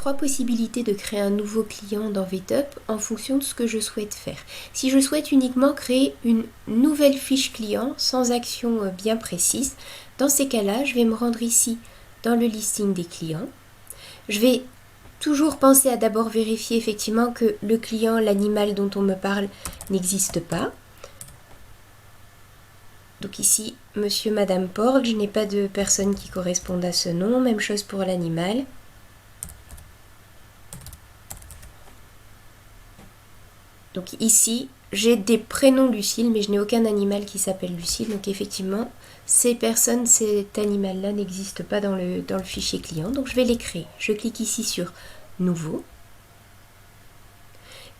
trois possibilités de créer un nouveau client dans VTup en fonction de ce que je souhaite faire. Si je souhaite uniquement créer une nouvelle fiche client sans action bien précise, dans ces cas-là, je vais me rendre ici dans le listing des clients. Je vais toujours penser à d'abord vérifier effectivement que le client, l'animal dont on me parle, n'existe pas. Donc ici, monsieur, madame Porc, je n'ai pas de personne qui corresponde à ce nom. Même chose pour l'animal. Donc ici, j'ai des prénoms Lucille, mais je n'ai aucun animal qui s'appelle Lucille. Donc effectivement, ces personnes, cet animal-là n'existe pas dans le fichier client. Donc je vais les créer. Je clique ici sur Nouveau.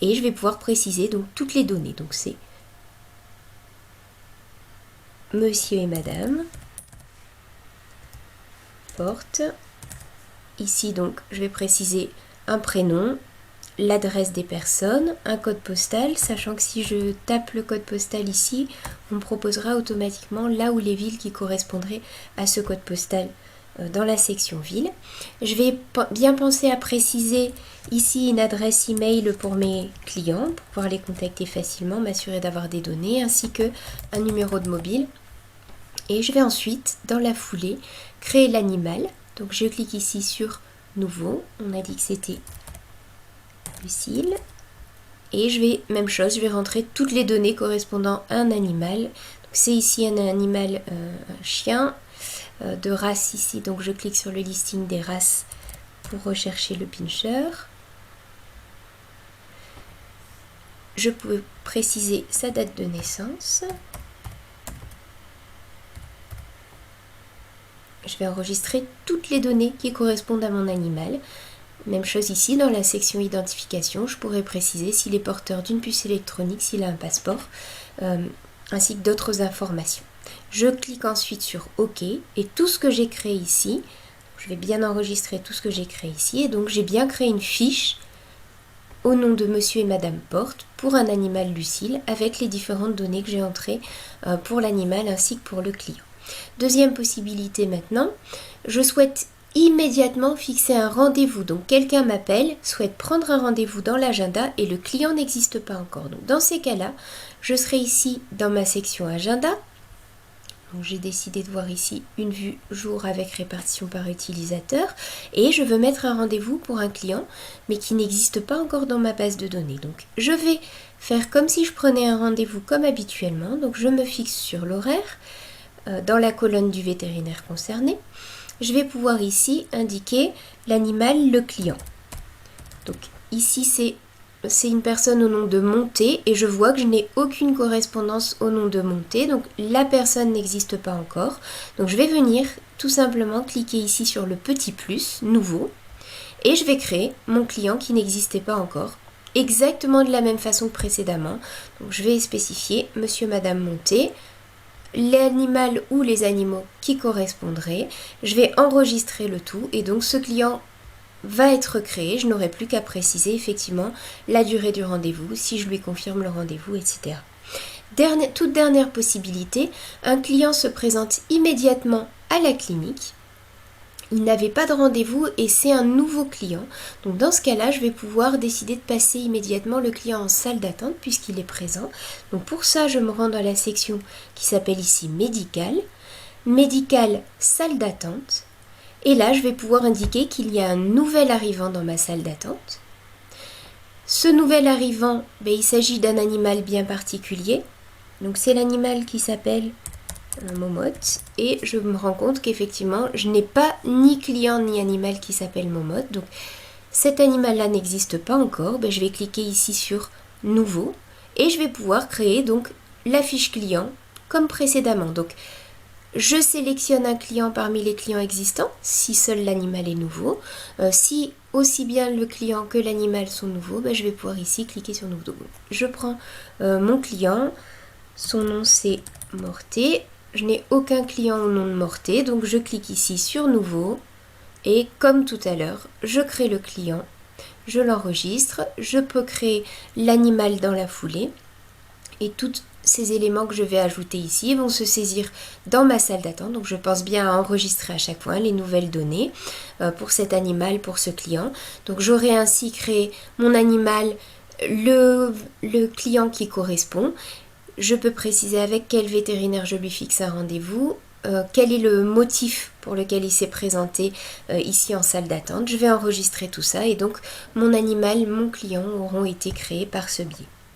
Et je vais pouvoir préciser donc toutes les données. Donc c'est monsieur et madame, porte. Ici donc je vais préciser un prénom, l'adresse des personnes, un code postal, sachant que si je tape le code postal ici, on me proposera automatiquement là où les villes qui correspondraient à ce code postal dans la section ville. Je vais bien penser à préciser ici une adresse email pour mes clients, pour pouvoir les contacter facilement, m'assurer d'avoir des données, ainsi que un numéro de mobile. Et je vais ensuite, dans la foulée, créer l'animal. Donc je clique ici sur Nouveau, on a dit que c'était Lucille. Et je vais, même chose, je vais rentrer toutes les données correspondant à un animal. C'est ici un animal, un chien, de race ici. Donc je clique sur le listing des races pour rechercher le pincher. Je peux préciser sa date de naissance. Je vais enregistrer toutes les données qui correspondent à mon animal. Même chose ici, dans la section identification, je pourrais préciser s'il est porteur d'une puce électronique, s'il a un passeport, ainsi que d'autres informations. Je clique ensuite sur OK et tout ce que j'ai créé ici, je vais bien enregistrer tout ce que j'ai créé ici, et donc j'ai bien créé une fiche au nom de monsieur et madame Porte pour un animal Lucille avec les différentes données que j'ai entrées pour l'animal ainsi que pour le client. Deuxième possibilité maintenant, je souhaite immédiatement fixer un rendez-vous. Donc quelqu'un m'appelle, souhaite prendre un rendez-vous dans l'agenda et le client n'existe pas encore. Donc dans ces cas-là, je serai ici dans ma section agenda. Donc j'ai décidé de voir ici une vue jour avec répartition par utilisateur et je veux mettre un rendez-vous pour un client mais qui n'existe pas encore dans ma base de données. Donc je vais faire comme si je prenais un rendez-vous comme habituellement. Donc je me fixe sur l'horaire dans la colonne du vétérinaire concerné. Je vais pouvoir ici indiquer l'animal, le client. Donc ici c'est une personne au nom de Monté et je vois que je n'ai aucune correspondance au nom de Monté, donc la personne n'existe pas encore. Donc je vais venir tout simplement cliquer ici sur le petit plus, nouveau, et je vais créer mon client qui n'existait pas encore, exactement de la même façon que précédemment. Donc je vais spécifier monsieur, madame Monté, l'animal ou les animaux qui correspondraient. Je vais enregistrer le tout et donc ce client va être créé. Je n'aurai plus qu'à préciser effectivement la durée du rendez-vous, si je lui confirme le rendez-vous, etc. Toute dernière possibilité, un client se présente immédiatement à la clinique. Il n'avait pas de rendez-vous et c'est un nouveau client. Donc dans ce cas-là, je vais pouvoir décider de passer immédiatement le client en salle d'attente puisqu'il est présent. Donc pour ça, je me rends dans la section qui s'appelle ici Médical. Médical, salle d'attente. Et là, je vais pouvoir indiquer qu'il y a un nouvel arrivant dans ma salle d'attente. Ce nouvel arrivant, il s'agit d'un animal bien particulier. Donc c'est l'animal qui s'appelle Momotte, et je me rends compte qu'effectivement je n'ai pas ni client ni animal qui s'appelle Momotte, donc cet animal là n'existe pas encore. Je vais cliquer ici sur nouveau et je vais pouvoir créer donc la fiche client comme précédemment. Donc je sélectionne un client parmi les clients existants si seul l'animal est nouveau. Si aussi bien le client que l'animal sont nouveaux, je vais pouvoir ici cliquer sur nouveau. Je prends mon client, son nom c'est Morté. Je n'ai aucun client au nom de Morté, donc je clique ici sur Nouveau et comme tout à l'heure, je crée le client, je l'enregistre, je peux créer l'animal dans la foulée et toutes ces éléments que je vais ajouter ici vont se saisir dans ma salle d'attente. Donc je pense bien à enregistrer à chaque fois les nouvelles données pour cet animal, pour ce client. Donc j'aurai ainsi créé mon animal, le client qui correspond. Je peux préciser avec quel vétérinaire je lui fixe un rendez-vous, quel est le motif pour lequel il s'est présenté ici en salle d'attente. Je vais enregistrer tout ça et donc mon animal, mon client auront été créés par ce biais.